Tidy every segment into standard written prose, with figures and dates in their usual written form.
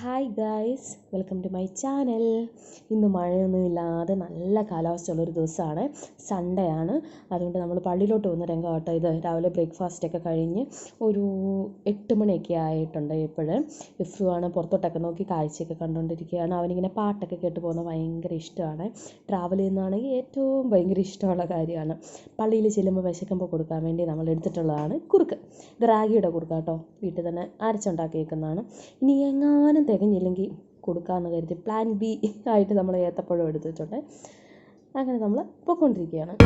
Hi guys, welcome to my channel. ഇന്ന് മഴയൊന്നുമില്ലാതെ നല്ല കാലാവസ്ഥയുള്ളൊരു ദിവസമാണ്. സൺഡേ ആണ്. അതുകൊണ്ട് നമ്മൾ പള്ളിയിലോട്ട് പോകുന്ന രംഗമാട്ടോ ഇത്. രാവിലെ ബ്രേക്ക്ഫാസ്റ്റൊക്കെ കഴിഞ്ഞ് ഒരു 8 മണിയൊക്കെ ആയിട്ടുണ്ട്. ഇപ്പോഴും ഇഫ്രുവാണ് പുറത്തോട്ടൊക്കെ നോക്കി കാഴ്ചയൊക്കെ കണ്ടുകൊണ്ടിരിക്കുകയാണ്. അവനിങ്ങനെ പാട്ടൊക്കെ കേട്ട് പോകുന്നത് ഭയങ്കര ഇഷ്ടമാണ്. ട്രാവൽ ചെയ്യുന്നതാണെങ്കിൽ ഏറ്റവും ഭയങ്കര ഇഷ്ടമുള്ള കാര്യമാണ്. പള്ളിയിൽ ചെല്ലുമ്പോൾ വിശക്കുമ്പോൾ കൊടുക്കാൻ വേണ്ടി നമ്മൾ എടുത്തിട്ടുള്ളതാണ് കുറുക്ക്. ഇത് റാഗിയുടെ കുറുക്കാട്ടോ, വീട്ടിൽ തന്നെ അരച്ചുണ്ടാക്കിയേക്കുന്നതാണ്. ഇനി എങ്ങാനും തികഞ്ഞില്ലെങ്കിൽ കൊടുക്കാമെന്ന് കരുതി പ്ലാൻ ബി ആയിട്ട് നമ്മൾ ഏത്തപ്പഴം എടുത്തിട്ടുണ്ട്. അങ്ങനെ നമ്മൾ പൊയ്ക്കൊണ്ടിരിക്കുകയാണ്.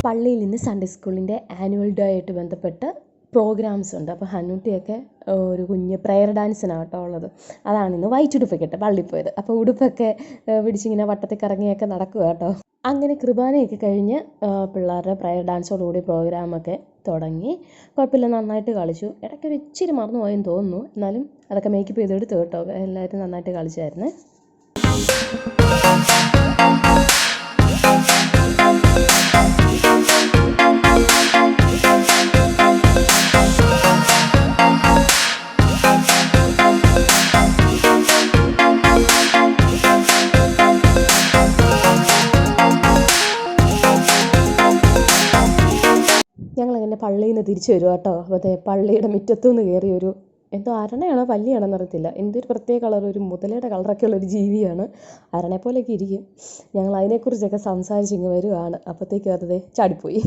പള്ളിയിൽ നിന്ന് സൺഡേ സ്കൂളിൻ്റെ ആനുവൽ ഡേ ആയിട്ട് ബന്ധപ്പെട്ട് പ്രോഗ്രാംസ് ഉണ്ട്. അപ്പോൾ ഹന്നൂട്ടിയൊക്കെ ഒരു കുഞ്ഞ് പ്രെയർ ഡാൻസിനാട്ടോ ഉള്ളത്. അതാണ് ഇന്ന് വൈറ്റ് ഉടുപ്പൊക്കെ ഇട്ട് പള്ളിയിൽ പോയത്. അപ്പോൾ ഉടുപ്പൊക്കെ പിടിച്ചിങ്ങനെ വട്ടത്തിൽ കറങ്ങിയൊക്കെ നടക്കുക കേട്ടോ. അങ്ങനെ കുർബാനയൊക്കെ കഴിഞ്ഞ് പിള്ളേരുടെ പ്രെയർ ഡാൻസോടുകൂടി പ്രോഗ്രാമൊക്കെ തുടങ്ങി. കുഴപ്പമില്ല, നന്നായിട്ട് കളിച്ചു. ഇടയ്ക്കൊരു ഇച്ചിരി മറന്നു പോയെന്ന് തോന്നുന്നു, എന്നാലും അതൊക്കെ മേക്കപ്പ് ചെയ്തെടുത്തു കേട്ടോ. എല്ലാവരും നന്നായിട്ട് കളിച്ചായിരുന്നു. ഞങ്ങളങ്ങനെ പള്ളിയിൽ നിന്ന് തിരിച്ചു വരും കേട്ടോ. അപ്പോൾ പള്ളിയുടെ മുറ്റത്തുനിന്ന് കയറി ഒരു എന്തോ അരണയാണോ പല്ലിയാണോന്ന് അറിയത്തില്ല, എന്തൊരു പ്രത്യേക കളർ, ഒരു മുതലയുടെ കളറൊക്കെ ഉള്ളൊരു ജീവിയാണ്. അരണെ പോലെയൊക്കെ ഇരിക്കും. ഞങ്ങൾ അതിനെക്കുറിച്ചൊക്കെ സംസാരിച്ചിങ്ങ് വരുവാണ്. അപ്പോഴത്തേക്കും അത് ചാടിപ്പോയി.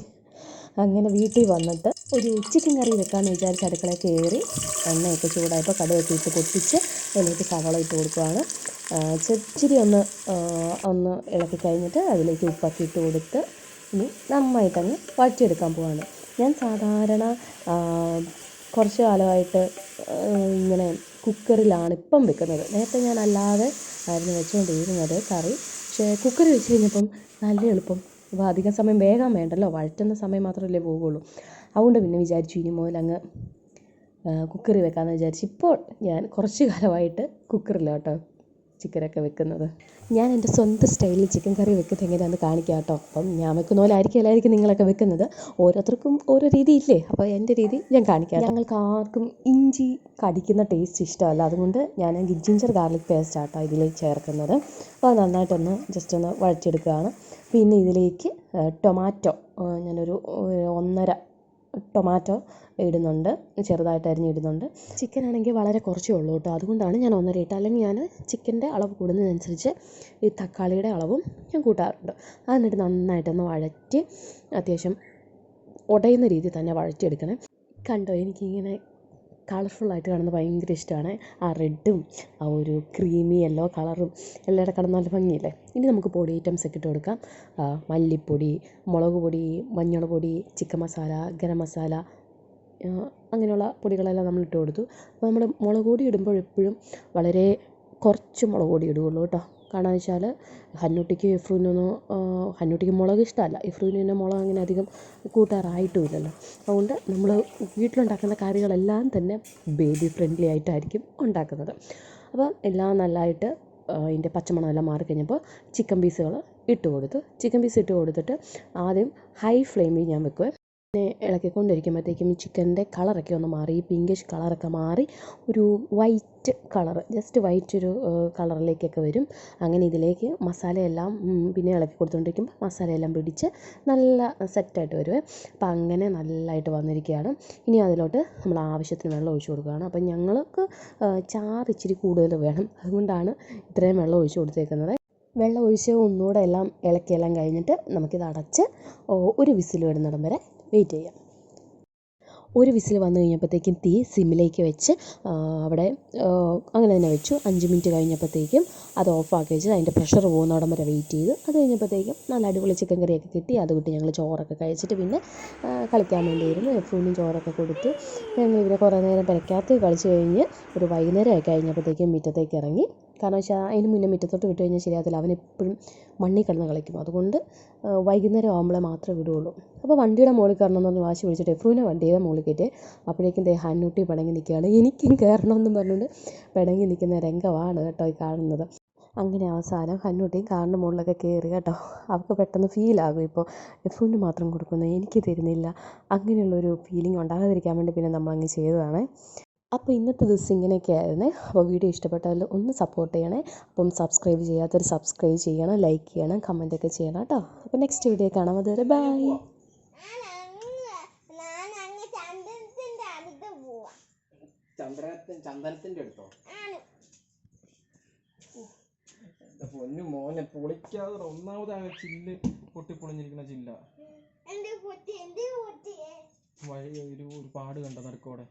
അങ്ങനെ വീട്ടിൽ വന്നിട്ട് ഒരു ചിക്കൻ കറി വെക്കാമെന്ന് വിചാരിച്ച് അടുക്കളയിൽ കയറി എണ്ണയൊക്കെ ചൂടായപ്പോൾ കടുകൊക്കെ ഇട്ട് പൊട്ടിച്ച് അതിലേക്ക് സവാള ഇട്ട് കൊടുക്കുകയാണ്. ഇച്ചിരി ഒന്ന് ഇളക്കി കഴിഞ്ഞിട്ട് അതിലേക്ക് ഉപ്പൊക്കെ ഇട്ട് കൊടുത്ത് ഇനി നന്നായിട്ടങ്ങ് വഴറ്റിയെടുക്കാൻ പോവാണ്. ഞാൻ സാധാരണ കുറച്ച് കാലമായിട്ട് ഇങ്ങനെ കുക്കറിലാണ് ഇപ്പം വെക്കുന്നത്. നേരത്തെ ഞാൻ അല്ലാതെ ആയിരുന്നു വെച്ചുകൊണ്ടിരുന്നത് കറി. പക്ഷേ കുക്കറിൽ വെച്ച് കഴിഞ്ഞപ്പം നല്ല എളുപ്പം. അപ്പോൾ അധികം സമയം വേഗം വേണ്ടല്ലോ, വഴറ്റുന്ന സമയം മാത്രമല്ലേ പോകുള്ളൂ. അതുകൊണ്ട് പിന്നെ വിചാരിച്ചു ഇനി മുതൽ അങ്ങ് കുക്കറിൽ വെക്കാമെന്ന് വിചാരിച്ചു. ഇപ്പോൾ ഞാൻ കുറച്ച് കാലമായിട്ട് കുക്കറിലാട്ടോ ചിക്കനൊക്കെ വെക്കുന്നത്. ഞാൻ എൻ്റെ സ്വന്തം സ്റ്റൈലിൽ ചിക്കൻ കറി വെക്കുന്നത് എങ്ങനെയാണെന്ന് കാണിക്കാം കേട്ടോ. അപ്പം ഞാൻ വെക്കുന്ന പോലെ ആയിരിക്കും നിങ്ങളൊക്കെ വെക്കുന്നത്. ഓരോരുത്തർക്കും ഓരോ രീതിയില്ലേ, അപ്പോൾ എൻ്റെ രീതി ഞാൻ കാണിക്കാം. ഞങ്ങൾക്ക് ആർക്കും ഇഞ്ചി കടിക്കുന്ന ടേസ്റ്റ് ഇഷ്ടമല്ല. അതുകൊണ്ട് ഞാൻ ജിഞ്ചർ ഗാർലിക് പേസ്റ്റ് ആട്ടോ ഇതിലേക്ക് ചേർക്കുന്നത്. അപ്പോൾ അത് നന്നായിട്ടൊന്ന് ജസ്റ്റ് ഒന്ന് വഴറ്റിയെടുക്കുകയാണ്. പിന്നെ ഇതിലേക്ക് ടൊമാറ്റോ ഞാനൊരു 1.5 ടൊമാറ്റോ ഇടുന്നുണ്ട്, ചെറുതായിട്ട് അരിഞ്ഞിടുന്നുണ്ട്. ചിക്കൻ ആണെങ്കിൽ വളരെ കുറച്ചേ ഉള്ളൂ കേട്ടോ, അതുകൊണ്ടാണ് ഞാൻ 1.5 ഇട്ടത്. അല്ലെങ്കിൽ ഞാൻ ചിക്കൻ്റെ അളവ് കൂടുന്നതിനനുസരിച്ച് ഈ തക്കാളിയുടെ അളവും ഞാൻ കൂട്ടാറുണ്ട്. എന്നിട്ട് നന്നായിട്ടൊന്ന് വഴറ്റി അത്യാവശ്യം ഉടയുന്ന രീതിയിൽ തന്നെ വഴറ്റിയെടുക്കണം. കണ്ടോ, എനിക്കിങ്ങനെ കളർഫുള്ളായിട്ട് കാണുന്നത് ഭയങ്കര ഇഷ്ടമാണ്. ആ റെഡും ആ ഒരു ക്രീമി യെല്ലോ കളറും എല്ലാവരുടെ കാണുന്ന നല്ല ഭംഗിയില്ലേ. ഇനി നമുക്ക് പൊടി ഐറ്റംസ് ഒക്കെ ഇട്ട് കൊടുക്കാം. മല്ലിപ്പൊടി, മുളക് പൊടി, മഞ്ഞൾ പൊടി, ചിക്കൻ മസാല, ഗരം മസാല, അങ്ങനെയുള്ള പൊടികളെല്ലാം നമ്മൾ ഇട്ട് കൊടുത്തു. അപ്പോൾ നമ്മൾ മുളക് പൊടി ഇടുമ്പോൾ എപ്പോഴും വളരെ കുറച്ച് മുളക് പൊടി ഇടുകയുള്ളൂ കേട്ടോ. കാരണം വെച്ചാൽ ഹന്നൂട്ടിക്ക് മുളക് ഇഷ്ടമല്ല. ഇഫ്രുവിന് പിന്നെ മുളക് അങ്ങനെ അധികം കൂട്ടാറായിട്ടുമില്ലല്ലോ. അതുകൊണ്ട് നമ്മൾ വീട്ടിലുണ്ടാക്കുന്ന കറികളെല്ലാം തന്നെ ബേബി ഫ്രണ്ട്ലി ആയിട്ടായിരിക്കും ഉണ്ടാക്കുന്നത്. അപ്പം എല്ലാം നല്ലതായിട്ട് അതിൻ്റെ പച്ചമണമെല്ലാം മാറിക്കഴിഞ്ഞപ്പോൾ ചിക്കൻ പീസുകൾ ഇട്ട് കൊടുത്തു. ചിക്കൻ പീസ് ഇട്ട് കൊടുത്തിട്ട് ആദ്യം ഹൈ ഫ്ലെയിമിൽ ഞാൻ വെക്കുവേ. പിന്നെ ഇളക്കിക്കൊണ്ടിരിക്കുമ്പോഴത്തേക്കും ചിക്കൻ്റെ കളറൊക്കെ ഒന്ന് മാറി, പിങ്കിഷ് കളറൊക്കെ മാറി ഒരു വൈറ്റ് കളർ, ജസ്റ്റ് വൈറ്റ് ഒരു കളറിലേക്കൊക്കെ വരും. അങ്ങനെ ഇതിലേക്ക് മസാലയെല്ലാം പിന്നെ ഇളക്കി കൊടുത്തുകൊണ്ടിരിക്കുമ്പോൾ മസാലയെല്ലാം പിടിച്ച് നല്ല സെറ്റായിട്ട് വരുവേ. അപ്പം അങ്ങനെ നല്ലതായിട്ട് വന്നിരിക്കുകയാണ്. ഇനി അതിലോട്ട് നമ്മൾ ആവശ്യത്തിന് വെള്ളം ഒഴിച്ച് കൊടുക്കുകയാണ്. അപ്പം ഞങ്ങൾക്ക് ചാറ് ഇച്ചിരി കൂടുതൽ വേണം, അതുകൊണ്ടാണ് ഇത്രയും വെള്ളം ഒഴിച്ച് കൊടുത്തേക്കുന്നത്. വെള്ളം ഒഴിച്ച് ഒന്നുകൂടെ എല്ലാം ഇളക്കിയെല്ലാം കഴിഞ്ഞിട്ട് നമുക്കിത് അടച്ച് ഒരു വിസിൽ വരുന്നിടം വരെ വെയിറ്റ് ചെയ്യാം. ഒരു വിസിൽ വന്നു കഴിഞ്ഞപ്പോഴത്തേക്കും തീ സിമ്മിലേക്ക് വെച്ച് അവിടെ അങ്ങനെ തന്നെ വെച്ചു. 5 മിനിറ്റ് കഴിഞ്ഞപ്പോഴത്തേക്കും അത് ഓഫാക്കി വെച്ച് അതിൻ്റെ പ്രഷർ പോകുന്നവിടം വരെ വെയിറ്റ് ചെയ്തു. അത് കഴിഞ്ഞപ്പോഴത്തേക്കും നല്ല അടിപൊളി ചിക്കൻ കറിയൊക്കെ കിട്ടി. അത് വിട്ട് ഞങ്ങൾ ചോറൊക്കെ കഴിച്ചിട്ട് പിന്നെ കളിക്കാൻ വേണ്ടിയിരുന്നു. എഫ്രൂനും ചോറൊക്കെ കൊടുത്തു. ഞങ്ങൾ ഇവരെ കുറേ നേരം പെരക്കകത്ത് കളിച്ച് കഴിഞ്ഞ് ഒരു വൈകുന്നേരമൊക്കെ കഴിഞ്ഞപ്പോഴത്തേക്കും മുറ്റത്തേക്ക് ഇറങ്ങി കാരണം വെച്ചാൽ അതിന് മുന്നേ മുറ്റത്തോട്ട് വിട്ട് കഴിഞ്ഞാൽ ശരിയാകത്തില്ല, അവൻ എപ്പോഴും മണ്ണിൽ കിടന്ന് കളിക്കും. അതുകൊണ്ട് വൈകുന്നേരം ആകുമ്പോഴേ മാത്രമേ വിടുകയുള്ളൂ. അപ്പോൾ വണ്ടിയുടെ മുകളിൽ കയറണമെന്ന് പറഞ്ഞ് വാശി പിടിച്ചിട്ട് എഫ്രൂനെ വണ്ടിയുടെ മുകളിൽ കയറ്റി. അപ്പോഴേക്കും ഹന്നൂട്ടി പിണങ്ങി നിൽക്കുകയാണ്. എനിക്കും കയറണമെന്നും പറഞ്ഞുകൊണ്ട് പിണങ്ങി നിൽക്കുന്ന രംഗമാണ് കേട്ടോ ഈ കാണുന്നത്. അങ്ങനെ അവസാനം ഹന്നൂട്ടിയും കാറിൻ്റെ മുകളിലൊക്കെ കയറി കേട്ടോ. അവൾക്ക് പെട്ടെന്ന് ഫീലാകും, ഇപ്പോൾ എഫ്രൂന് മാത്രം കൊടുക്കുന്നു, എനിക്ക് തരുന്നില്ല, അങ്ങനെയുള്ളൊരു ഫീലിംഗ് ഉണ്ടാകാതിരിക്കാൻ വേണ്ടി പിന്നെ നമ്മളങ്ങ് ചെയ്തതാണ്. അപ്പോൾ ഇന്നത്തെ ദിവസം ഇങ്ങനെയൊക്കെ ആയിരുന്നു. അപ്പോൾ വീഡിയോ ഇഷ്ടപ്പെട്ടാൽ ഒന്ന് സപ്പോർട്ട് ചെയ്യണേ. അപ്പം സബ്സ്ക്രൈബ് ചെയ്യാത്തവർ സബ്സ്ക്രൈബ് ചെയ്യണം, ലൈക്ക് ചെയ്യണം, കമൻറ്റൊക്കെ ചെയ്യണം കേട്ടോ. അപ്പോൾ നെക്സ്റ്റ് വീഡിയോ കാണാം. അതുവരെ ബൈ. ചന്ദനത്തിന്റെ അടുത്തോ? പൊന്നു മോനെ പൊളിക്കാതെ ഒന്നാമതാണ് ചില്ല് പൊട്ടിപ്പൊളിഞ്ഞിരിക്കുന്ന ചില്ല. വഴി ഒരു പാട് കണ്ട നടുക്കോടെ.